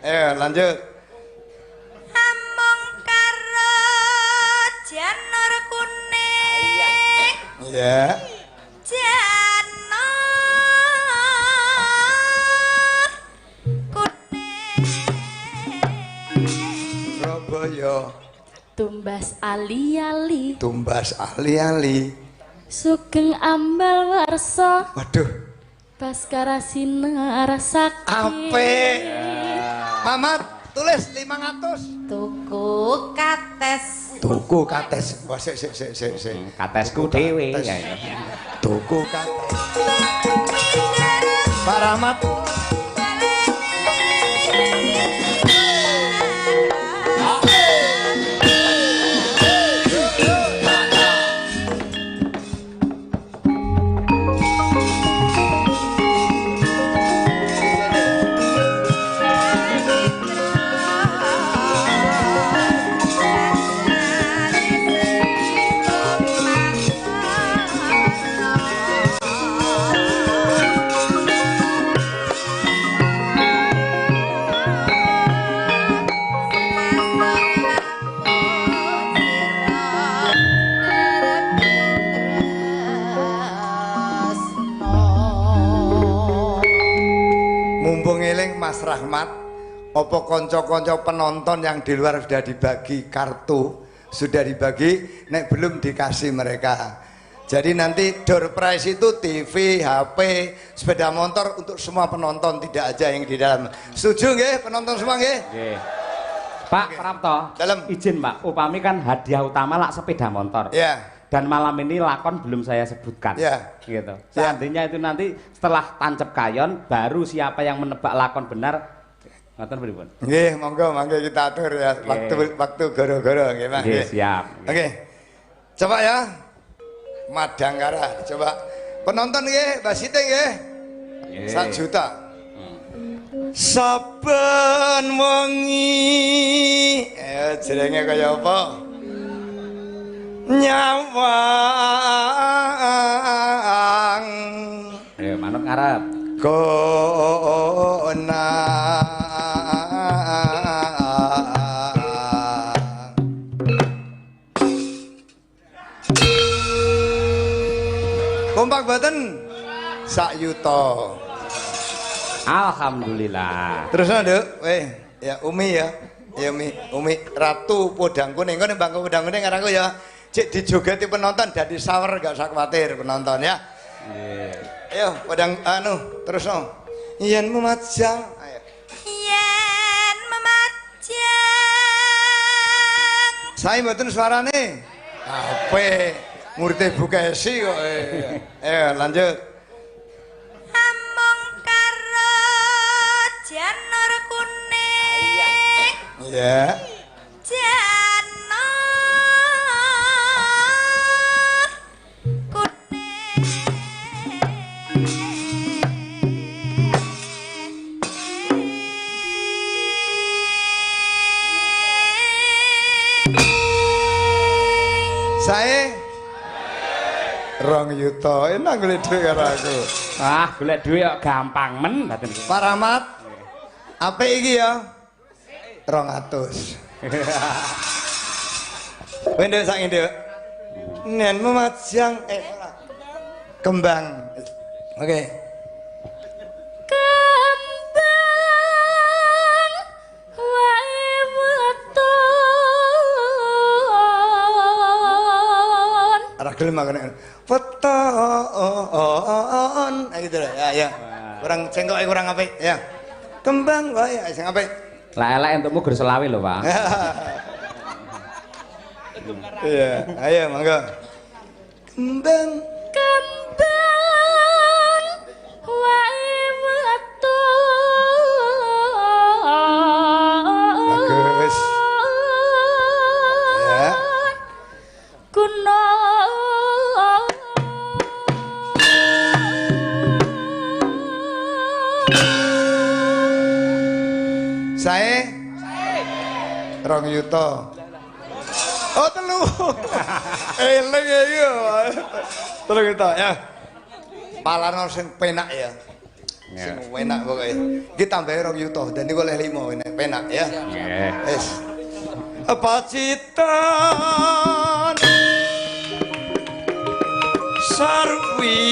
Ayo lanjut. Among karo janur kuning. Iya. Janur kuning. Surabaya. Tumbas ali-ali. Tumbas ali-ali. Sugeng ambal warsa. Waduh. Baskara sinar sakti. Apik. Mamat tulis 500. Tuku kates. Tuku kates. Wah sik. Katesku dhewe ya. Tuku kates. Pak Rahmat. Mas Rahmat, apa konco-konco penonton yang di luar sudah dibagi kartu, sudah dibagi, nek belum dikasih mereka. Jadi nanti door prize itu TV, HP, sepeda motor untuk semua penonton, tidak aja yang di dalam. Setuju nggih penonton semua nggih? Nggih. Pak Prapto, dalam izin Pak, upami kan hadiah utama lah sepeda motor. Ya. Dan malam ini lakon belum saya sebutkan. Ya. Gitu. Seandainya itu nanti setelah tancep kayon, baru siapa yang menebak lakon benar. Ngoten pripun? Nggih, monggo mangga kita atur ya. Waktu goro-goro nggih, Mas. Nggih, siap. Oke. Coba ya. Madangkara, coba. Penonton nggih, Mbak Siti nggih. 1 juta. Saben wengi, jenenge kaya apa? Nyawang. Ayo manut ngarep. Kona. Kompak boten? Sak yuta. Alhamdulillah. Terus Nduk, ya Umi ya. Ya Umi Ratu Podang Kuning. Kok ning bangku Podang Kuning karo aku ya. Cek dijogeti penonton dadi sawer gak usah kuwatir penonton ya. Nggih. Ayo Podang terus no. Yen memajang. Ayo. Yen memajang. Saya mboten suarane. Ape muridé Bu Kesi kok. Ayo lanjut. Among karo janur kuning. Iya. Janur kuning. Saya 2 yuta, enak golek dhuwit karo aku. Ah, golek dhuwit kok gampang men mboten. Pak Rahmat. Apik iki ya? 200. Kowe nduk sak nduk. Nen memajang kembang. Oke. Kembang wae weton. Ora gelem aku nek weton. Gitu lho. Ya. Kurang cengkoke kurang apik ya. Kembang wae sing apik. Lah elek entukmu gur selawe lho, Pak. Iya, ayo monggo. Kembang wae weton. bagus. Ya. Kuno Saya 2 yuta. Oh 3. Eling ya. 3 yuta ya. Palano sing penak ya. Sing enak pokoke. Iki tambahe 2 yuta, dan iki oleh 5 enak penak ya. Nggih. Wis. Pacitan sarwi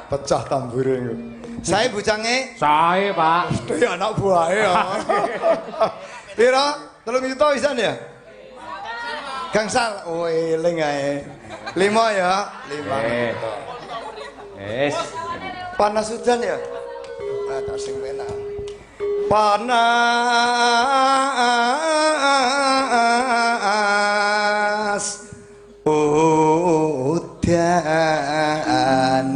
pecah tambure iku. Sae bucange? Sae, Pak. Mesti anak buahe ya. Pira? 3 juta pisan ya? Gangsal. Oh, eling ae. 5 ya? 5. Wis. Panas hujan ya? Nah, tak sing penak. Panas udan.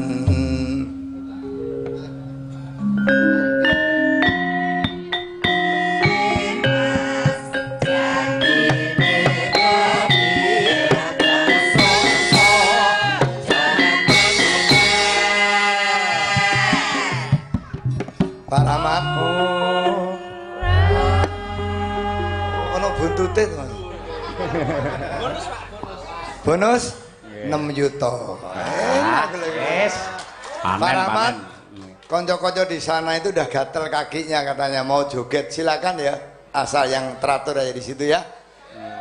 Pak Rahmat. Ono buntute to. Bonus 6 juta. Wis. Pak Rahmat, konco-konco di sana itu udah gatel kakinya katanya mau joget, silakan ya, asal yang teratur aja di situ ya.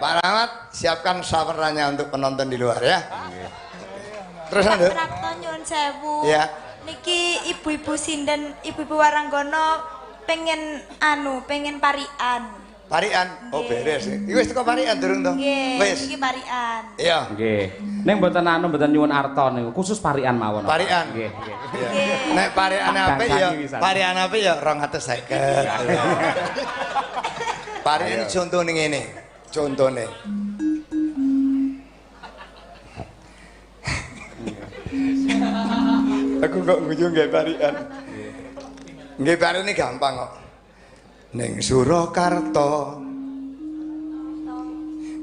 Pak Rahmat, siapkan sawerannya untuk penonton di luar ya. Terus Pak Ando? Prapto nyuwun sewu. Ya. Niki ibu-ibu sinden, ibu-ibu Waranggono pengen pengen parian. Parian? Oh Nggih. beres. Iki wis teko parian durung to? Nggih, Wis. niki parian. Iya. Nggih. Ning mboten mboten nyuwun arta niku, khusus parian mawon. Parian. Nggih, nggih. Iya. Nek pariane apik ya, parian apik ya 250. Parian contone ngene. Contone. Aku kok nguyu nggih parian. Nggih parian ini gampang kok. Ning Surakarta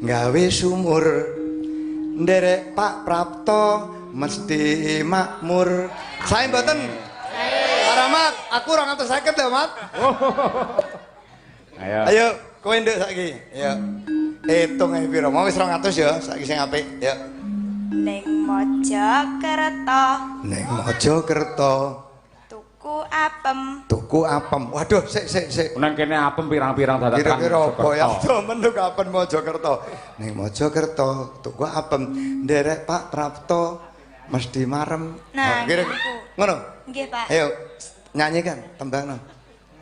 gawe sumur nderek Pak Prapto mesti makmur. Saya mboten. Pak Rahmat, aku 250 lho, Mat. Ayo. Ayo, kowe nduk saiki. Ayo. Hitung ae pira? Mau wis 200 ya, saiki sing apik. Ya. Ning Mojokerto Ning Mojokerto tuku apem. tuku apem. Waduh, sik. Nang kene apem pirang-pirang dadak Kira-kira apa ya? Temen tuku apem Mojokerto. Ning Mojokerto tuku apem nderek Pak Prapto mesti marem. Nah, kira niku. ngono. Nggih, Pak. Ayo nyanyikan tembangno.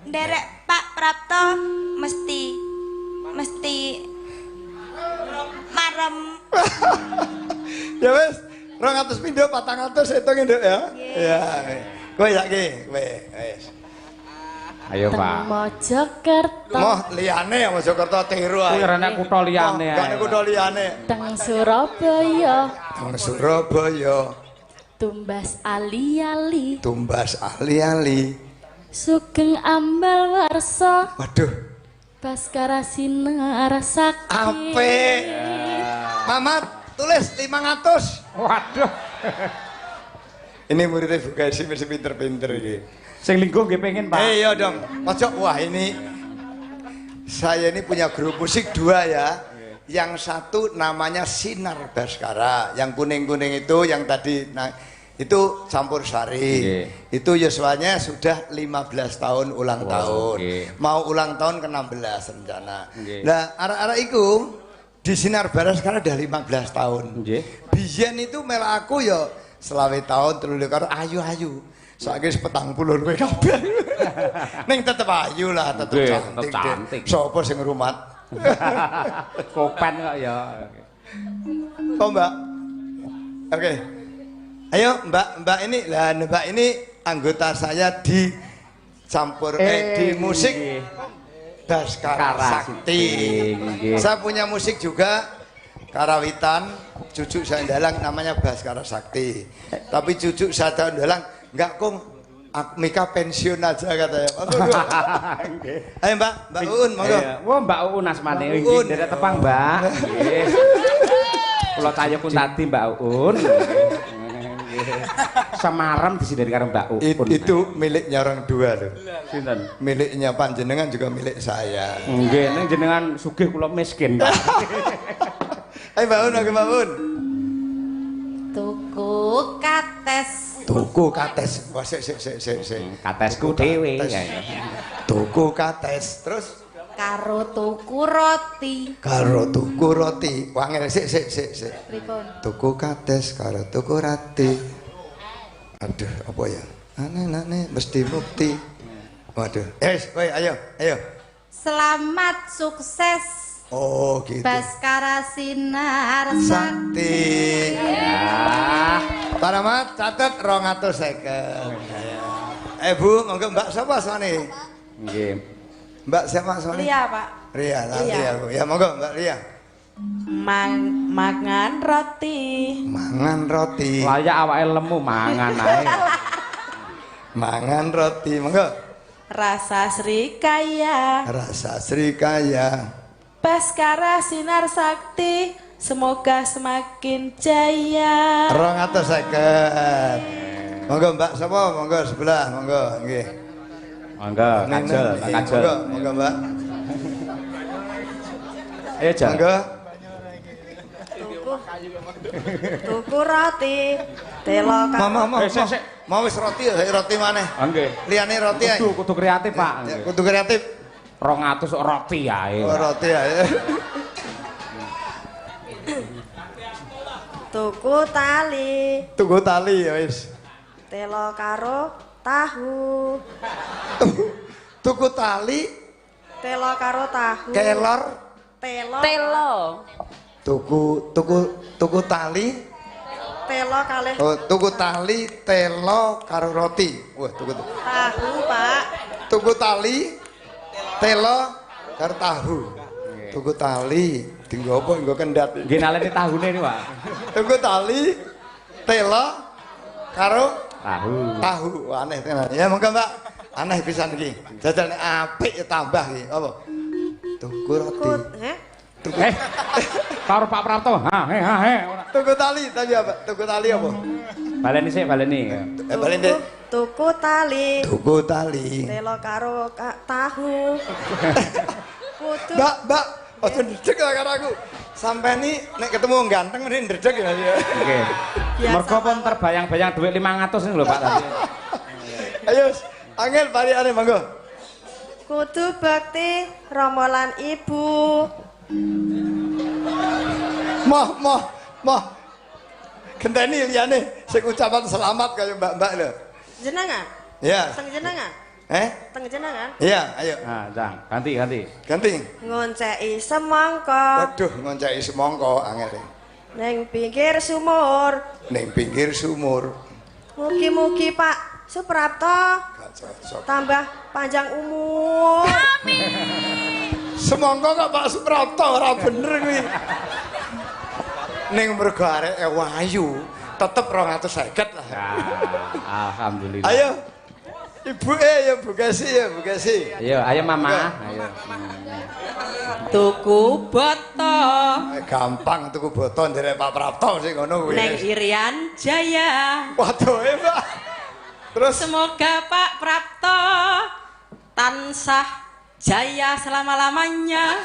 Nderek Pak Prapto mesti marem. Ya wis, 200 pindho 400 hitung nduk ya. Ya. Kowe saiki, kowe wis. Ayo, Teng Pak. Mojokerto, Moh liyane ya Mojokerto tiru ae. Kuwi rene kutha liyane Gak ae. kutha liyane. teng Surabaya, Nang Surabaya tumbas ali-ali, tumbas ali-ali. sugeng ambal warsa, Waduh, Baskara Sinar Sakti. apik. Mamat tulis 500. Waduh. Ini muridnya Bu Gaisi mesti pinter-pinter iki. Sing lingkuh nggih pengen, Pak. Iya dong. Pojok wah ini saya ini punya grup musik 2 ya. Yang satu namanya Sinar Baskara, yang kuning-kuning itu yang tadi nah, itu campur sari. Itu yuswanya sudah 15 tahun ulang tahun. Mau ulang tahun ke-16 rencana. Nah, arek-arek iku di Sinar Baskara udah 15 tahun. Biyen itu melak aku ya selawe tahun terus karo ayu-ayu. Saiki wis 40 luwe kabeh. Ning tetep ayu lah, tetep cantik. Sopo sing ngrumat? Kopen kok ya. Oh, Mbak. Oke. Ayo, Mbak ini lah, Mbak ini anggota saya di campur di musik Baskara Sakti. Saya punya musik juga karawitan, cucu saya ndalang namanya Baskara Sakti. Tapi cucu saya ndalang enggak kong Mika pensiun aja katanya. Ayo Mbak Uun, monggo. Wah Mbak Uun asmane nggih, derek tepang Mbak. Nggih. Kula cayokun tadi Mbak Uun. Semarem disindari karo Mbak Uun. Itu miliknya orang dua loh. Sinten? Miliknya panjenengan juga milik saya. Nggih, ning jenengan sugih kula miskin. Ayo Mbak Uun, Mbak Uun. Tuku kates. Tuku kates. Wah, sik. Katesku dhewe. Tuku kates. Terus Karo tuku roti. karo tuku roti. Wangel sik. Pripun? Tuku kates karo tuku roti. Aduh, apa ya? Aneh mesti bukti. Waduh. Kowe ayo. Selamat sukses. Oh, gitu. Baskara Sinar Sakti. Ya. Pak Rahmat catet 250. Bu, monggo Mbak sapa asmane? Nggih. Mbak siapa asmane? Lia, Pak. Ria, Bu. Ya monggo Mbak Ria. Mangan roti. Mangan roti. Layak awake lemu mangan ae. Mangan roti, monggo. Rasa Srikaya. Rasa Srikaya. Baskara Sinar Sakti. Semoga semakin jaya. 250. Monggo Mbak sapa? Monggo sebelah, monggo nggih. Monggo kajel. Monggo Mbak. Ayo Jan. Monggo. Tuku roti. Telo Mama. Sik. Mau wis roti ya, roti maneh. Nggih. Liyane roti ae. Kudu kreatif, Pak. Ya, kudu kreatif. 200 roti ae. Oh, roti ae. Tuku tali. Tuku tali ya wis. Telo karo tahu. Tuku tali, Telo karo tahu. kelor, Telo. tuku tali. Telo kalih Oh, tuku tali, telo karo roti. Wah, tuku tahu, Pak. tuku tali, telo karo tahu. Tuku tali, dienggo apa? Nggo kendat. Nggih naleni tahune iki, Pak. Tuku tali, telo karo Tahu. tahu. Wah, aneh tenan. Ya monggo Mbak. Aneh pisan iki. Jajal nek apik ya tambah iki. Apa? Tuku roti. Tuku Karo Pak Prapto. Ora. tuku tali tadi apa? Tuku tali apa? Baleni sik, baleni. Balen Dek. Tuku tali. Tuku tali. Telo karo tahu. Kudu Mbak, ojo ndredeg lah karo aku. Sampai nih nek ketemu ganteng mending ndredeg ya. Nggih. Mergo pun terbayang-bayang duit 500 ini lho Pak tadi. Ayo, angel variane monggo. kudu bakti romolan ibu. Moh. Genteni liyane sing ucapan selamat kaya mbak-mbak lho. Jenengan? Ya. Teng jenengan? Teng jenengan? Iya, ayo. Nah, Cang, ganti. Ganti. Ngonceki semangka Waduh, ngonceki semangka angel. ning pinggir sumur. Ning pinggir sumur. Mugi-mugi Pak Suprapto Gak cocok. tambah panjang umur. Semangka kok Pak Suprapto ora bener kuwi. Ning mergo areke wayu, tetep 250 lah. Nah, alhamdulillah. Ayo. Ibu ya Bu Kesi ya, Bu Kesi. Ayo Mama, ayo. Tuku boto Gampang tuku boto nderek Pak Prapto sing ngono kuwi. neng Irian Jaya. Waduh, Mbak. Terus Semoga Pak Prapto tansah jaya selama-lamanya.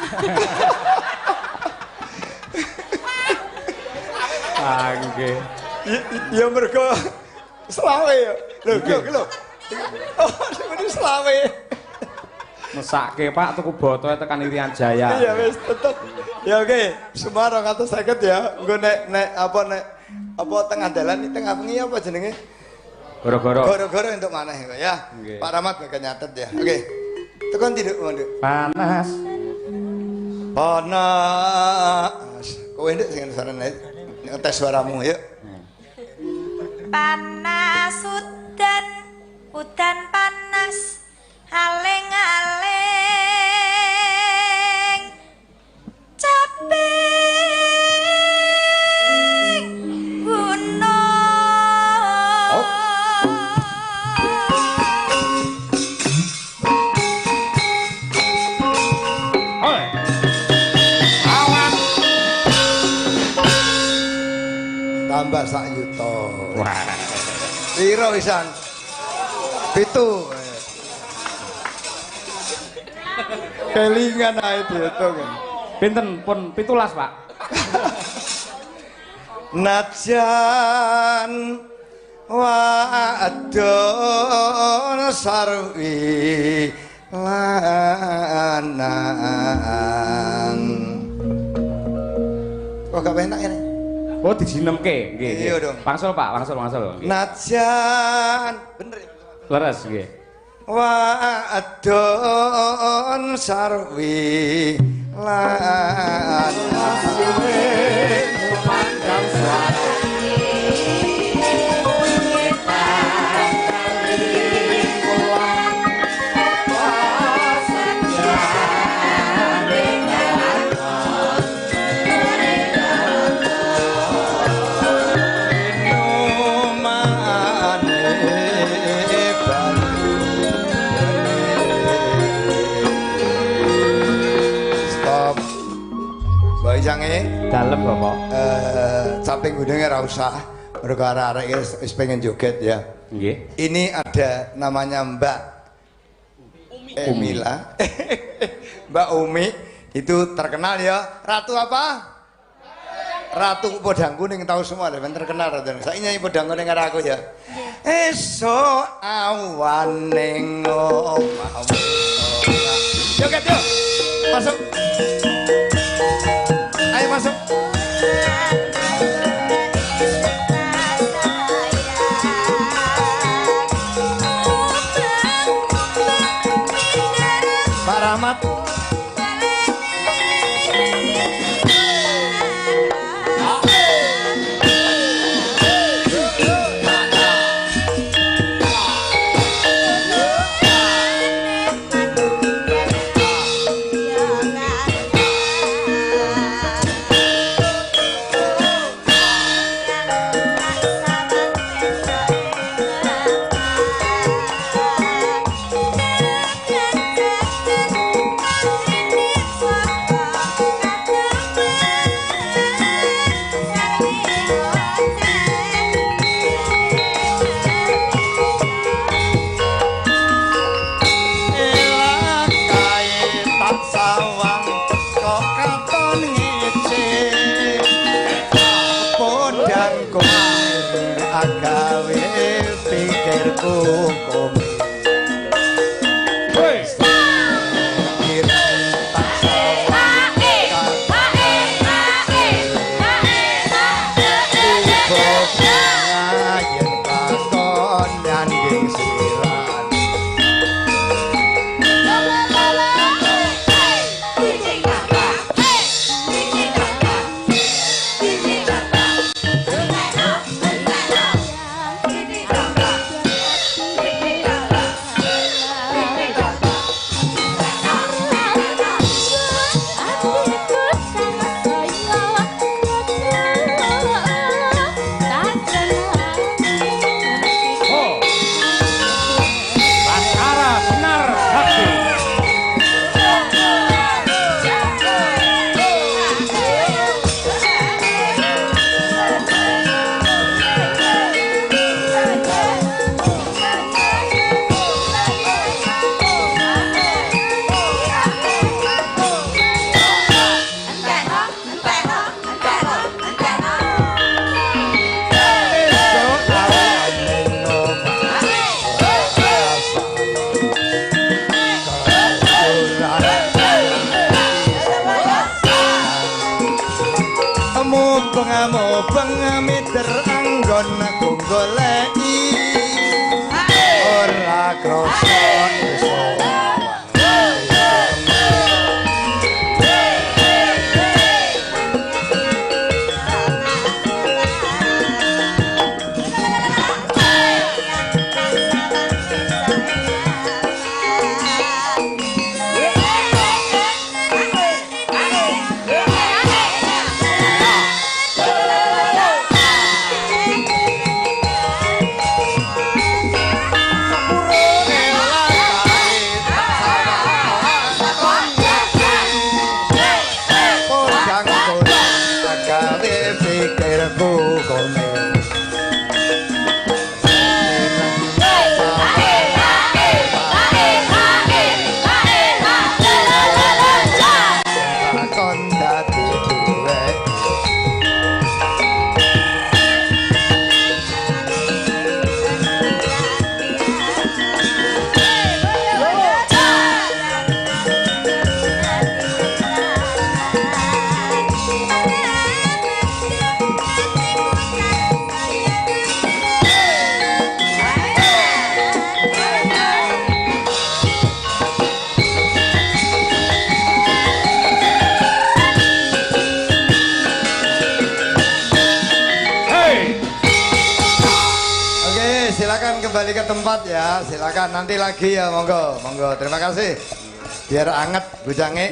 Nggih. ya mergo selawe ya. Lho. Oh, sebenarnya selawe. Mesake Pak tuku botoe tekan Irian Jaya. Iya wis tetep. Ya oke, semua 250 ya. Engko nek apa tengah dalan iki tengah bengi apa jenenge? Goro-goro. Goro-goro untuk maneh kok ya. Nggih. Pak Rahmat bakal nyatet ya. Oke. Tekan tidak, Manduk. Panas. Panas. Kowe ndek sing sarane ngetes suaramu yuk. Panas udan panas aling-aling capek sak yuta. Wah. Piro pisan? 7. Kelingan ae diitung. Pinten pun 17, Pak. Najan wadon sarwi lanang. Kok gak enak ini? Oh, dijinemke, nggih. Iya dong. Wangsul, Pak, wangsul. Nggih. Najan bener ya? Leres nggih. Wadon sarwi lanang. Pandang dalem Bapak. Samping gunungnya ra usah. Mergo arek wis pengen joget ya. Nggih. Ini ada namanya Mbak Emila. Mbak Umi itu terkenal ya. Ratu apa? Ratu Podang Kuning tahu semua deh, terkenal Ratu. Saya nyanyi Podang Kuning karo aku ya. Esok awan ning omahmu. Joget yuk. Masuk. Ayo masuk. Pak Rahmat. silakan kembali ke tempat ya. Silakan nanti lagi ya, monggo, monggo. Terima kasih. Biar anget bujange.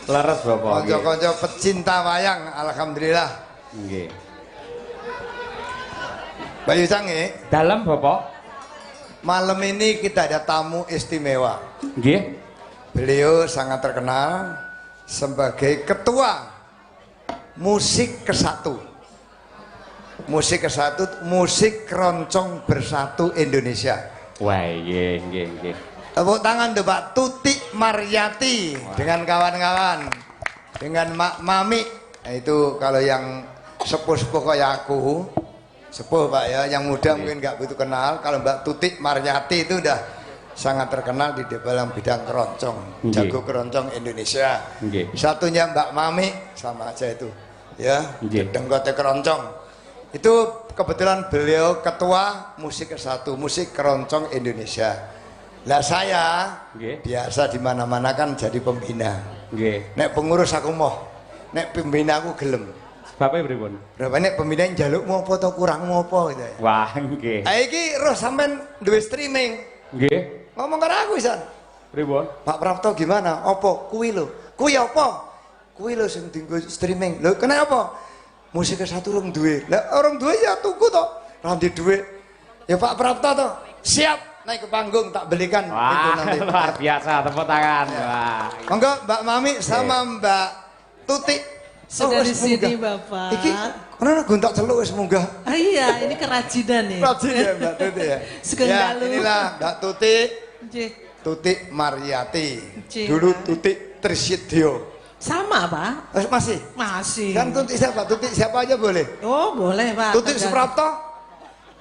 Leres Bapak. Konco-konco pecinta wayang, alhamdulillah. Nggih. Bayu Cange, Dalam Bapak. malam ini kita ada tamu istimewa. Nggih. Beliau sangat terkenal sebagai ketua musik kesatu. Musik kesatu, musik keroncong bersatu Indonesia. Wah, nggih, nggih, nggih. Tepuk tangan tuh Pak Tuti Maryati dengan kawan-kawan, dengan Mak Mami. Nah, itu kalau yang sepuh-sepuh kayak aku, sepuh Pak ya, yang muda mungkin nggak begitu kenal. Kalau Mbak Tuti Maryati itu udah sangat terkenal di dalam bidang keroncong, jago keroncong Indonesia. Satunya Mbak Mami sama aja itu, ya, denggote keroncong. Itu kebetulan beliau ketua musik kesatu, musik keroncong Indonesia. Lah saya biasa di mana-mana kan jadi pembina. Nek pengurus aku mau, nek pembina aku gelem. Bapak pripun? Berapa nek pembina njaluk ngopo to kurang ngopo gitu ya. Wah, nggih. Ha iki roh sampean duwe streaming. Nggih. Ngomong karo aku Isan. Pripun? Pak Prapto gimana? Apa kuwi lho? Kuwi apa? Kuwi lho sing dienggo streaming. Lho kenapa? Musik satu orang duwe. Lah orang duwe ya tuku to. Nanti duwe. Ya Pak Prapto to. Siap naik ke panggung tak belikan. Wah, itu nanti. luar biasa, tepuk tangan. Wah. Monggo Mbak Mami sama Mbak Tuti. Sudah di sini munggah. Bapak. Iki ana gontak celuk wis munggah. Ah, iya, ini kerajinan ya. Rajin ya Mbak Tuti ya. Sekali Ya, lalu. inilah Mbak Tuti. Nggih. Tuti Maryati. Nggih. Dulu Tuti Trisityo. Sama Pak? Masih? Masih. Kan Tuti siapa? Tuti siapa aja boleh. Oh boleh Pak. Tuti Tergantung. Suprapto?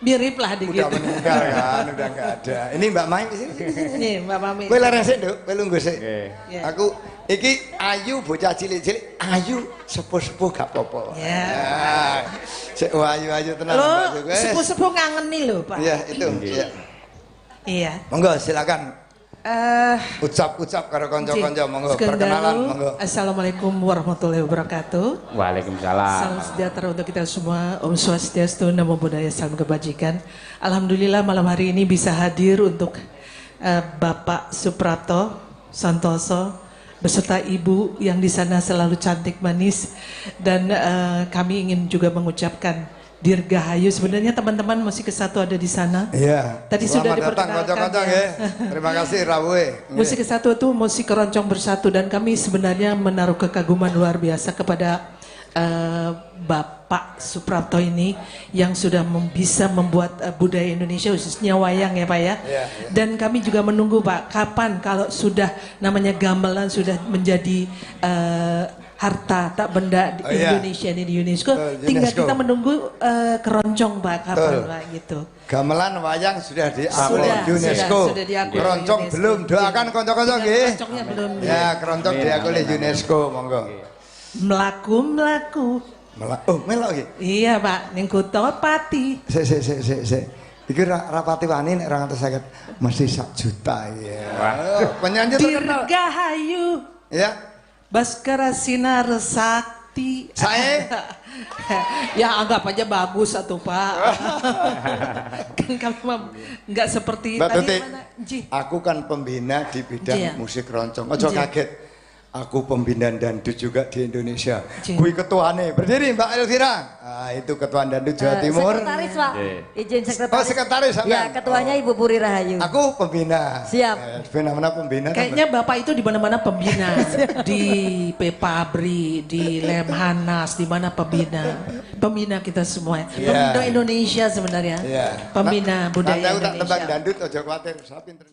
Mirip lah dikit. Udah meninggal kan, udah nggak ada. Ini Mbak Mai di sini. Nih Mbak Mami. Kowe larang sik, Nduk. Kowe lungguh sik. Ya. Aku iki ayu bocah cilik-cilik, ayu sepuh-sepuh gak apa-apa. Ya. Sik ayu-ayu tenan Lo Mbak Juga. sepuh-sepuh ngangeni loh Pak. Iya, itu. Iya. Iya. Monggo silakan. Ucap-ucap karo kanca-kanca, monggo perkenalan, monggo. Assalamualaikum warahmatullahi wabarakatuh. Waalaikumsalam. Salam sejahtera untuk kita semua. Om Swastiastu, Namo Buddhaya, salam kebajikan. Alhamdulillah malam hari ini bisa hadir untuk Bapak Suprapto Santoso beserta Ibu yang di sana selalu cantik manis, dan kami ingin juga mengucapkan Dirgahayu. Sebenarnya teman-teman musik kesatu ada di sana. Iya. Tadi sudah diperkenalkan ya. Terima kasih Rawuhe. Musik kesatu itu musik keroncong bersatu, dan kami sebenarnya menaruh kekaguman luar biasa kepada Bapak Suprapto ini yang sudah bisa membuat budaya Indonesia khususnya wayang ya Pak ya. Dan kami juga menunggu Pak, kapan kalau sudah namanya gamelan sudah menjadi harta tak benda Indonesia ini di UNESCO. Tinggal kita menunggu keroncong Pak, kapan Pak gitu. Gamelan wayang sudah diakui UNESCO. Sudah diakui keroncong UNESCO. belum. Doakan kanca-kanca nggih. Keroncongnya belum. Ya, keroncong diakui UNESCO, monggo. Melaku. Oh, melok iki. Iya Pak, ning kutha Pati. Sik. Iki rapati wani nek 250 mesti 1 juta ya. Penyanyi terkenal. Dirgahayu. Ya. Baskara Sinar Sakti. Saya Ya anggap aja bagus atuh Pak. Kan kami mah nggak seperti Mbak Tuti, mana? Ji. aku kan pembina di bidang Iya. musik keroncong. Ojo Iya. kaget. Aku pembina dandut juga di Indonesia. Iya. Kui ketuane. Berdiri Mbak Elvira. Ah, itu ketua dandut Jawa Timur. Sekretaris Pak, izin sekretaris. Oh, sekretaris Ya, sampean. ketuanya Ibu Puri Rahayu. Aku pembina. Siap. Pembina pembina. Kayaknya Bapak itu di mana-mana pembina. Di Pepabri, di Lemhanas, di mana pembina. Pembina kita semua. Iya. Pembina Indonesia sebenarnya. Iya. Pembina budaya Nanti aku tak tebang Indonesia. dandut, ojo khawatir. Saya pinter.